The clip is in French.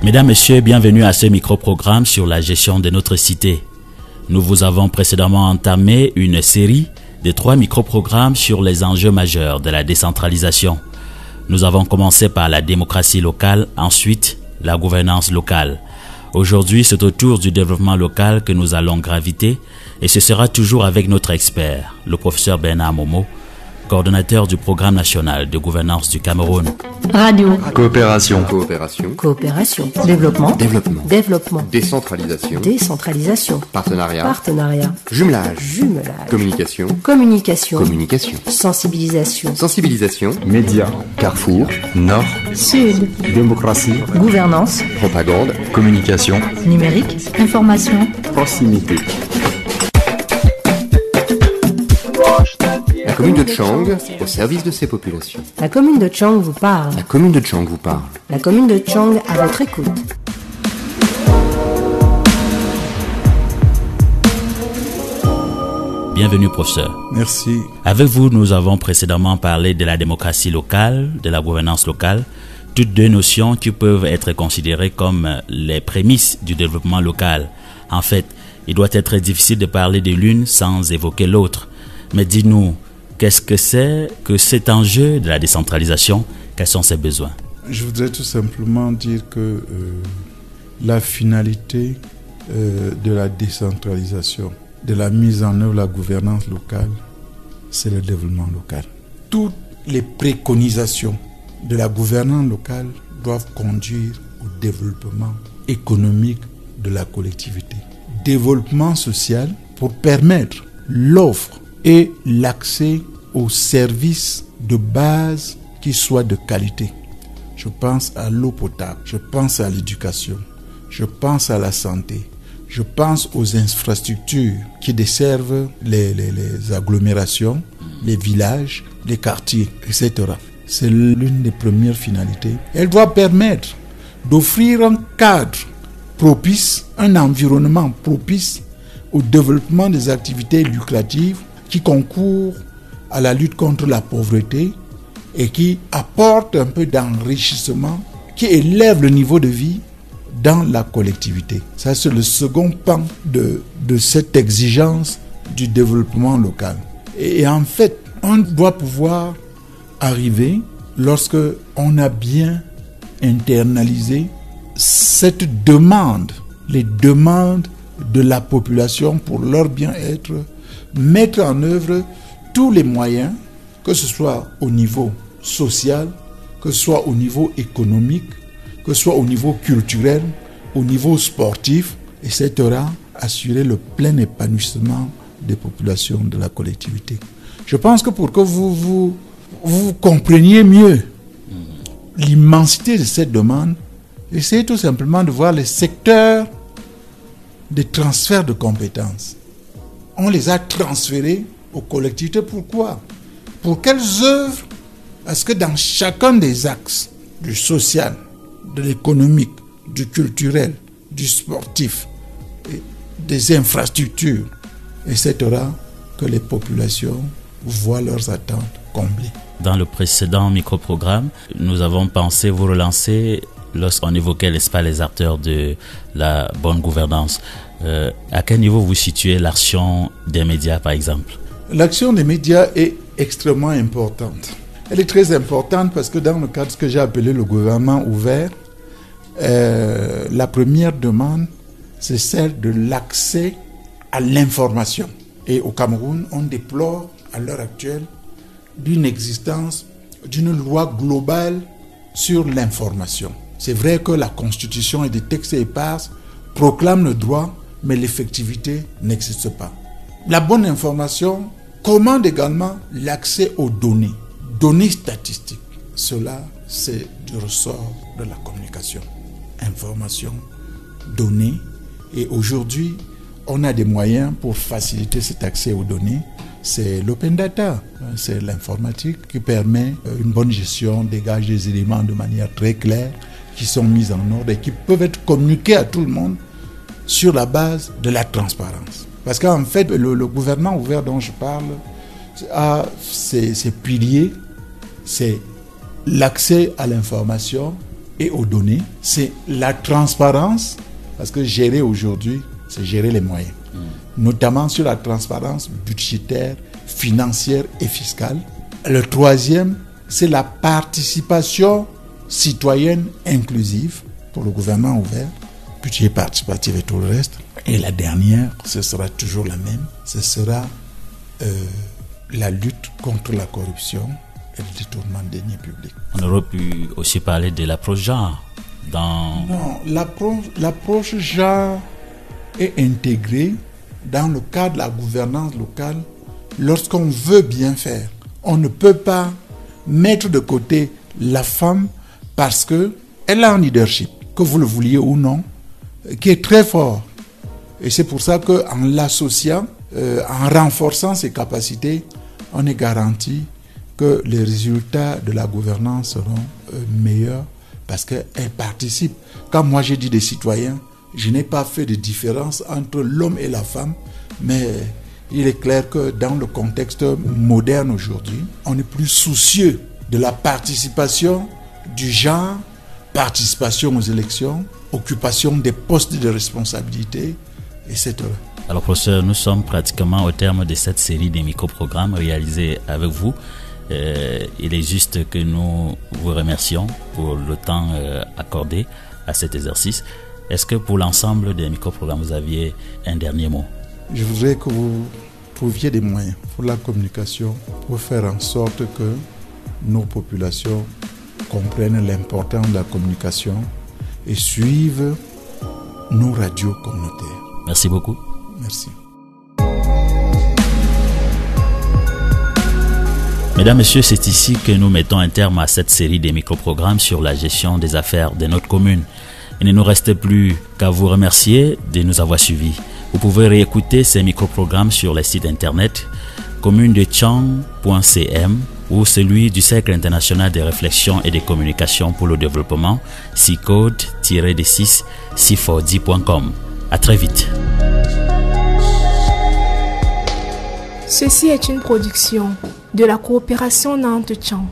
Mesdames, Messieurs, bienvenue à ce micro-programme sur la gestion de notre cité. Nous vous avons précédemment entamé une série de 3 micro-programmes sur les enjeux majeurs de la décentralisation. Nous avons commencé par la démocratie locale, ensuite la gouvernance locale. Aujourd'hui, c'est au tour du développement local que nous allons graviter et ce sera toujours avec notre expert, le professeur Bernard Momo, coordonnateur du programme national de gouvernance du Cameroun. Radio. Coopération. Coopération. Développement. Décentralisation. Partenariat. Jumelage. Communication. Sensibilisation. Médias. Carrefour. Nord. Sud. Démocratie. Gouvernance. Propagande. Communication. Numérique. Information. Proximité. La commune de Tchang, au service de ses populations. La commune de Tchang vous parle. La commune de Tchang vous parle. La commune de Tchang à votre écoute. Bienvenue, professeur. Merci. Avec vous, nous avons précédemment parlé de la démocratie locale, de la gouvernance locale, toutes deux notions qui peuvent être considérées comme les prémices du développement local. En fait, il doit être difficile de parler de l'une sans évoquer l'autre. Mais dis-nous, qu'est-ce que c'est que cet enjeu de la décentralisation? Quels sont ses besoins? Je voudrais tout simplement dire que la finalité de la décentralisation, de la mise en œuvre de la gouvernance locale, c'est le développement local. Toutes les préconisations de la gouvernance locale doivent conduire au développement économique de la collectivité. Développement social pour permettre l'offre et l'accès aux services de base qui soient de qualité. Je pense à l'eau potable, je pense à l'éducation, je pense à la santé, je pense aux infrastructures qui desservent les agglomérations, les villages, les quartiers, etc. C'est l'une des premières finalités. Elle doit permettre d'offrir un cadre propice, un environnement propice au développement des activités lucratives qui concourent à la lutte contre la pauvreté et qui apportent un peu d'enrichissement, qui élèvent le niveau de vie dans la collectivité. Ça, c'est le second pan de cette exigence du développement local. Et en fait, on doit pouvoir arriver, lorsque on a bien internalisé cette demande, les demandes de la population pour leur bien-être, mettre en œuvre tous les moyens, que ce soit au niveau social, que ce soit au niveau économique, que ce soit au niveau culturel, au niveau sportif, etc., assurer le plein épanouissement des populations de la collectivité. Je pense que pour que vous compreniez mieux l'immensité de cette demande, essayez tout simplement de voir les secteurs des transferts de compétences. On les a transférés aux collectivités. Pourquoi? Pour quelles œuvres? Parce que dans chacun des axes, du social, de l'économique, du culturel, du sportif, des infrastructures, etc., que les populations voient leurs attentes comblées. Dans le précédent micro-programme, nous avons pensé vous relancer lorsqu'on évoquait, n'est-ce pas, les acteurs de la bonne gouvernance. À quel niveau vous situez l'action des médias, par exemple? L'action des médias est extrêmement importante. Elle est très importante parce que dans le cadre de ce que j'ai appelé le gouvernement ouvert, la première demande, c'est celle de l'accès à l'information. Et au Cameroun, on déplore à l'heure actuelle d'une existence d'une loi globale sur l'information. C'est vrai que la Constitution et des textes épars proclament le droit, mais l'effectivité n'existe pas. La bonne information commande également l'accès aux données statistiques. Cela, c'est du ressort de la communication. Information, données. Et aujourd'hui, on a des moyens pour faciliter cet accès aux données. C'est l'open data, c'est l'informatique qui permet une bonne gestion, dégage des éléments de manière très claire, qui sont mis en ordre et qui peuvent être communiqués à tout le monde sur la base de la transparence. Parce qu'en fait, le gouvernement ouvert dont je parle a ses piliers, c'est l'accès à l'information, et aux données, c'est la transparence, parce que gérer aujourd'hui, c'est gérer les moyens, notamment sur la transparence budgétaire, financière et fiscale. Le troisième, c'est la participation citoyenne inclusive pour le gouvernement ouvert, budget participatif et tout le reste. Et la dernière, ce sera toujours la même, ce sera la lutte contre la corruption et le détournement de deniers publics. On aurait pu aussi parler de l'approche genre dans... Non, l'approche genre est intégrée dans le cadre de la gouvernance locale lorsqu'on veut bien faire. On ne peut pas mettre de côté la femme parce qu'elle a un leadership, que vous le vouliez ou non, qui est très fort. Et c'est pour ça qu'en l'associant, en renforçant ses capacités, on est garanti que les résultats de la gouvernance seront meilleurs parce qu'elle participe. Quand moi j'ai dit des citoyens, je n'ai pas fait de différence entre l'homme et la femme, mais il est clair que dans le contexte moderne aujourd'hui, on est plus soucieux de la participation du genre, participation aux élections, occupation des postes de responsabilité, etc. Alors professeur, nous sommes pratiquement au terme de cette série des micro-programmes réalisés avec vous. Il est juste que nous vous remercions pour le temps accordé à cet exercice. Est-ce que pour l'ensemble des micro-programmes, vous aviez un dernier mot? Je voudrais que vous trouviez des moyens pour la communication, pour faire en sorte que nos populations comprennent l'importance de la communication et suivent nos radios communautaires. Merci beaucoup. Merci. Mesdames, Messieurs, c'est ici que nous mettons un terme à cette série des micro-programmes sur la gestion des affaires de notre commune. Il ne nous reste plus qu'à vous remercier de nous avoir suivis. Vous pouvez réécouter ces micro-programmes sur les sites internet communedetchang.cm ou celui du Cercle international de réflexion et de communication pour le développement, cicode-6c4d.com. À très vite. Ceci est une production de la coopération Nantes-Tchang.